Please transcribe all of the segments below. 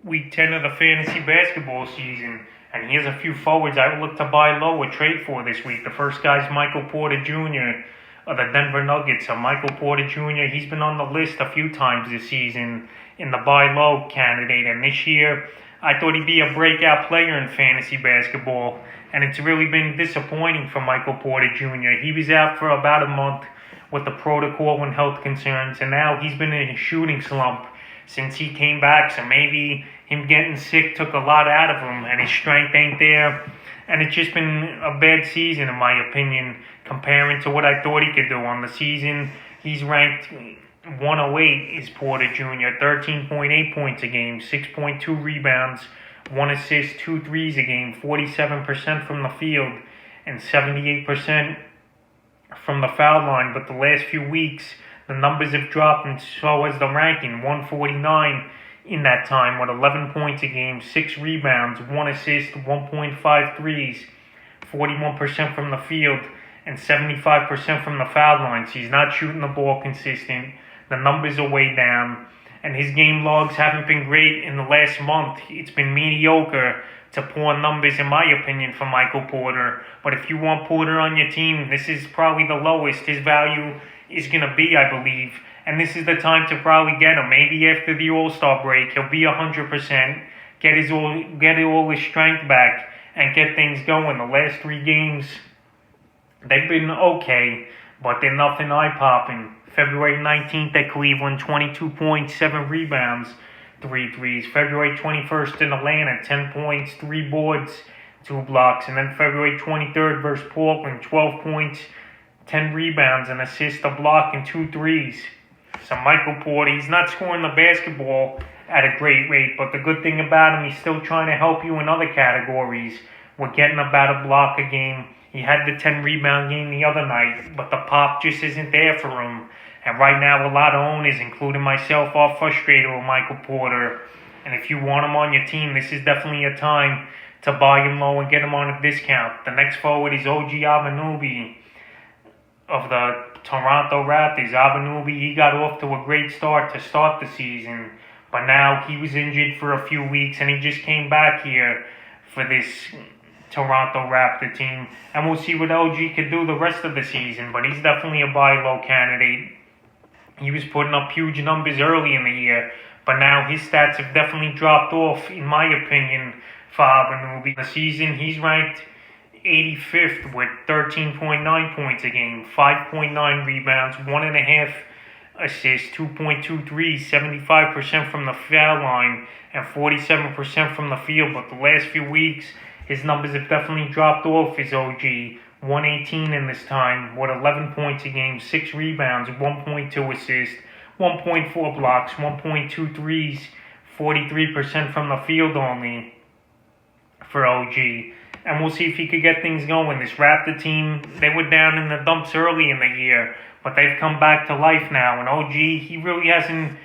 Week 10 of the fantasy basketball season, and here's a few forwards I would look to buy low or trade for this week. The first guy is Michael Porter Jr. of the Denver Nuggets. So Michael Porter Jr., he's been on the list a few times this season in the buy low candidate, and this year I thought he'd be a breakout player in fantasy basketball, and it's really been disappointing for Michael Porter Jr. He was out for about a month with the protocol and health concerns, and now he's been in a shooting slump since he came back. So maybe him getting sick took a lot out of him, and his strength ain't there. And it's just been a bad season, in my opinion, comparing to what I thought he could do on the season. He's ranked 108 is Porter Jr., 13.8 points a game, 6.2 rebounds, 1 assist, 2 threes a game, 47% from the field, and 78% from the foul line. But the last few weeks, the numbers have dropped, and so has the ranking. 149 in that time with 11 points a game, 6 rebounds, 1 assist, 1.5 threes, 41% from the field, and 75% from the foul line. So he's not shooting the ball consistent. The numbers are way down, and his game logs haven't been great in the last month. It's been mediocre to poor numbers, in my opinion, for Michael Porter. But if you want Porter on your team, this is probably the lowest his value is going to be, I believe. And this is the time to probably get him. Maybe after the All-Star break, he'll be 100%, get all his strength back, and get things going. The last 3 games, they've been okay, but they're nothing eye-popping. February 19th at Cleveland, 22 points, 7 rebounds, 3 threes. February 21st in Atlanta, 10 points, 3 boards, 2 blocks. And then February 23rd versus Portland, 12 points, 10 rebounds, an assist, a block, and 2 threes. So Michael Porter, he's not scoring the basketball at a great rate, but the good thing about him, he's still trying to help you in other categories. We're getting about a block a game. He had the 10 rebound game the other night, but the pop just isn't there for him. And right now, a lot of owners, including myself, are frustrated with Michael Porter. And if you want him on your team, this is definitely a time to buy him low and get him on a discount. The next forward is Anunoby of the Toronto Raptors. Anunoby, he got off to a great start to start the season, but now he was injured for a few weeks, and he just came back here for this Toronto Raptor team, and we'll see what OG could do the rest of the season. But he's definitely a buy low candidate. He was putting up huge numbers early in the year, but now his stats have definitely dropped off, in my opinion, for Anunoby. The season, he's ranked 85th with 13.9 points a game, 5.9 rebounds, 1.5 assists, 2.2 threes, 75% from the foul line, and 47% from the field. But the last few weeks, his numbers have definitely dropped off. His OG, 118 in this time, with 11 points a game, 6 rebounds, 1.2 assists, 1.4 blocks, 1.2 threes, 43% from the field only for OG. And we'll see if he could get things going. This Raptor team, they were down in the dumps early in the year, but they've come back to life now. And OG, he really hasn't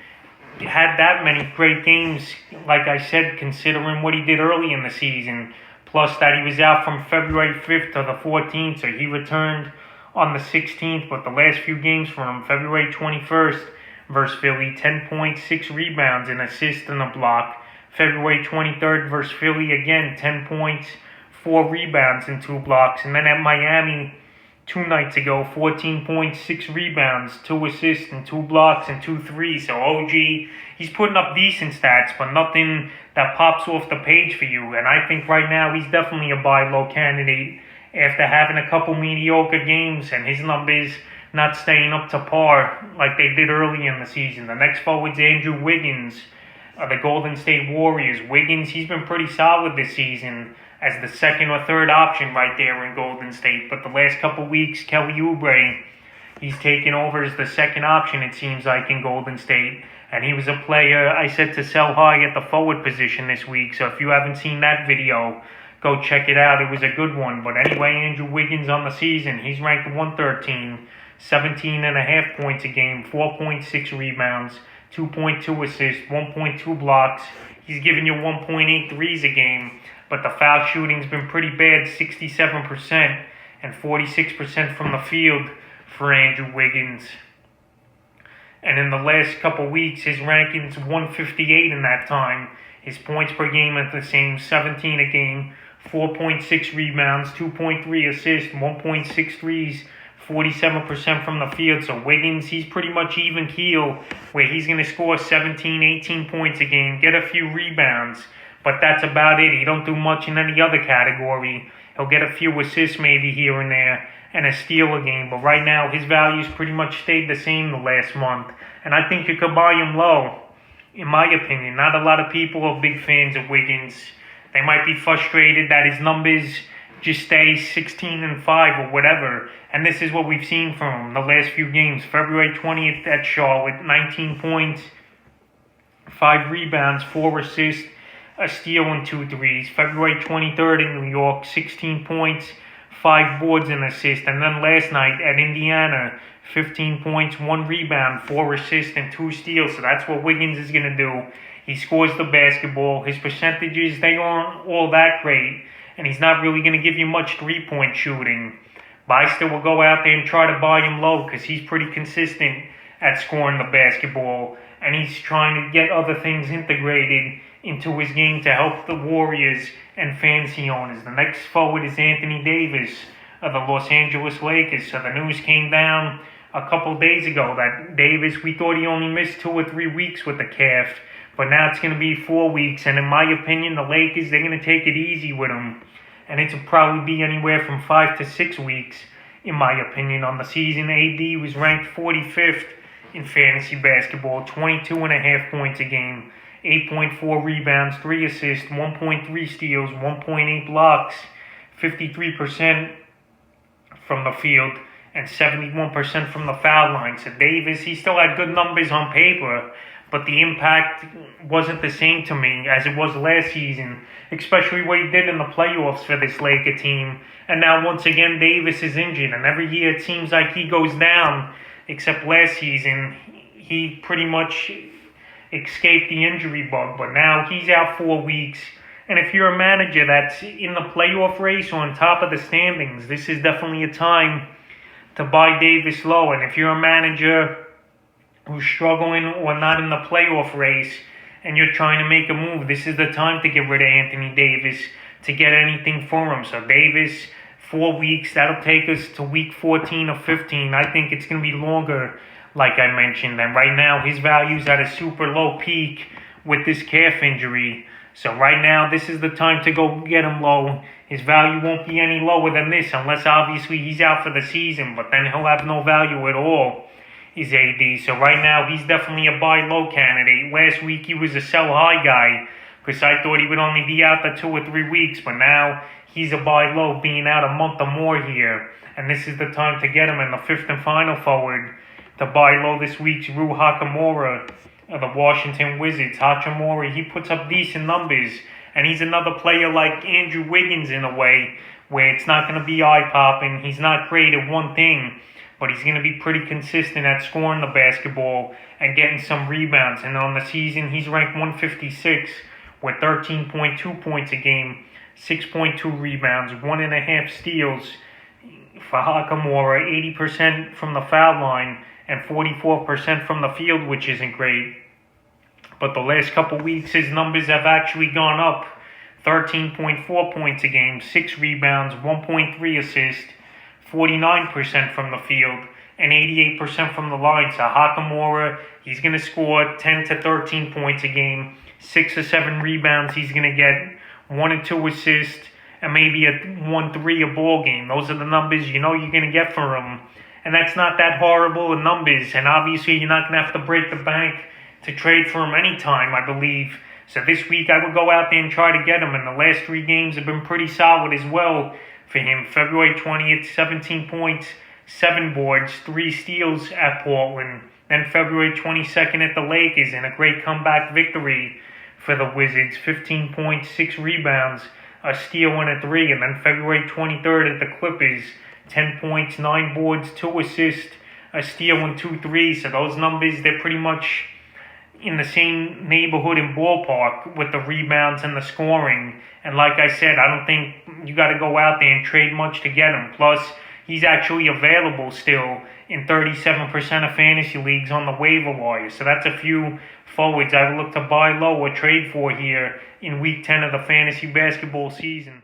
had that many great games, like I said, considering what he did early in the season. Plus that he was out from February 5th to the 14th, so he returned on the 16th. But the last few games for him, February 21st versus Philly, 10 points, 6 rebounds, an assist, and a block. February 23rd versus Philly, again, 10 points, 4 rebounds, and 2 blocks. And then at Miami 2 nights ago, 14 points, 6 rebounds, 2 assists, and 2 blocks, and 2 threes. So OG, he's putting up decent stats, but nothing that pops off the page for you. And I think right now he's definitely a buy low candidate after having a couple mediocre games and his numbers not staying up to par like they did early in the season. The next forward's Andrew Wiggins of the Golden State Warriors. Wiggins, he's been pretty solid this season as the second or third option right there in Golden State. But the last couple weeks, Kelly Oubre, he's taken over as the second option, it seems like, in Golden State. And he was a player I said to sell high at the forward position this week. So if you haven't seen that video, go check it out. It was a good one. But anyway, Andrew Wiggins on the season, he's ranked 113, 17.5 points a game, 4.6 rebounds, 2.2 assists, 1.2 blocks. He's giving you 1.8 threes a game. But the foul shooting's been pretty bad, 67% and 46% from the field for Andrew Wiggins. And in the last couple weeks, his ranking's 158 in that time. His points per game are the same, 17 a game, 4.6 rebounds, 2.3 assists, 1.6 threes, 47% from the field. So Wiggins, he's pretty much even keel, where he's going to score 17, 18 points a game, get a few rebounds, but that's about it. He don't do much in any other category. He'll get a few assists maybe here and there, and a steal a game. But right now, his values pretty much stayed the same the last month. And I think you could buy him low, in my opinion. Not a lot of people are big fans of Wiggins. They might be frustrated that his numbers just stay 16 and 5 or whatever. And this is what we've seen from him the last few games. February 20th at Charlotte, 19 points, 5 rebounds, 4 assists, a steal and 2 threes. February 23rd in New York, 16 points, 5 boards and assist. And then last night at Indiana, 15 points, 1 rebound, 4 assists, and 2 steals. So that's what Wiggins is going to do. He scores the basketball. His percentages, they aren't all that great. And he's not really going to give you much three-point shooting. But I still will go out there and try to buy him low because he's pretty consistent at scoring the basketball. And he's trying to get other things integrated into his game to help the Warriors and fantasy owners. The next forward is Anthony Davis of the Los Angeles Lakers. So the news came down a couple days ago that Davis, we thought he only missed 2 or 3 weeks with the calf, but now it's going to be 4 weeks. And in my opinion, the Lakers, they're going to take it easy with him. And it'll probably be anywhere from 5 to 6 weeks, in my opinion. On the season, AD was ranked 45th in fantasy basketball, 22.5 points a game, 8.4 rebounds, 3 assists, 1.3 steals, 1.8 blocks, 53% from the field, and 71% from the foul line. So Davis, he still had good numbers on paper, but the impact wasn't the same to me as it was last season, especially what he did in the playoffs for this Laker team. And now once again, Davis is injured, and every year it seems like he goes down, except last season, he pretty much escaped the injury bug, but now he's out 4 weeks. And if you're a manager that's in the playoff race or on top of the standings, this is definitely a time to buy Davis low. And if you're a manager who's struggling or not in the playoff race and you're trying to make a move, this is the time to get rid of Anthony Davis to get anything for him. So Davis, 4 weeks, that'll take us to week 14 or 15. I think it's going to be longer, like I mentioned. And right now, his value's at a super low peak with this calf injury. So right now, this is the time to go get him low. His value won't be any lower than this, unless obviously he's out for the season, but then he'll have no value at all, is AD. So right now, he's definitely a buy low candidate. Last week, he was a sell high guy, because I thought he would only be out for 2 or 3 weeks, but now he's a buy low, being out a month or more here. And this is the time to get him. In the 5th and final forward to buy low this week's Rui Hachimura of the Washington Wizards. Hachimura, he puts up decent numbers, and he's another player like Andrew Wiggins in a way, where it's not going to be eye-popping. He's not great at one thing, but he's going to be pretty consistent at scoring the basketball and getting some rebounds. And on the season, he's ranked 156 with 13.2 points a game, 6.2 rebounds, 1.5 steals for Hachimura, 80% from the foul line, and 44% from the field, which isn't great. But the last couple weeks, his numbers have actually gone up. 13.4 points a game, 6 rebounds, 1.3 assists, 49% from the field, and 88% from the line. So Hachimura, he's going to score 10 to 13 points a game, 6 or 7 rebounds he's going to get, 1 or 2 assists, and maybe a 1-3 a ball game. Those are the numbers you know you're going to get for him. And that's not that horrible in numbers. And obviously, you're not going to have to break the bank to trade for him anytime, I believe. So this week, I would go out there and try to get him. And the last 3 games have been pretty solid as well for him. February 20th, 17 points, 7 boards, 3 steals at Portland. Then February 22nd at the Lakers in a great comeback victory for the Wizards. 15 points, 6 rebounds, a steal and a 3. And then February 23rd at the Clippers, 10 points, 9 boards, 2 assists, a steal and 2 threes. So those numbers, they're pretty much in the same neighborhood and ballpark with the rebounds and the scoring. And like I said, I don't think you got to go out there and trade much to get him. Plus, he's actually available still in 37% of fantasy leagues on the waiver wire. So that's a few forwards I would look to buy low or trade for here in week 10 of the fantasy basketball season.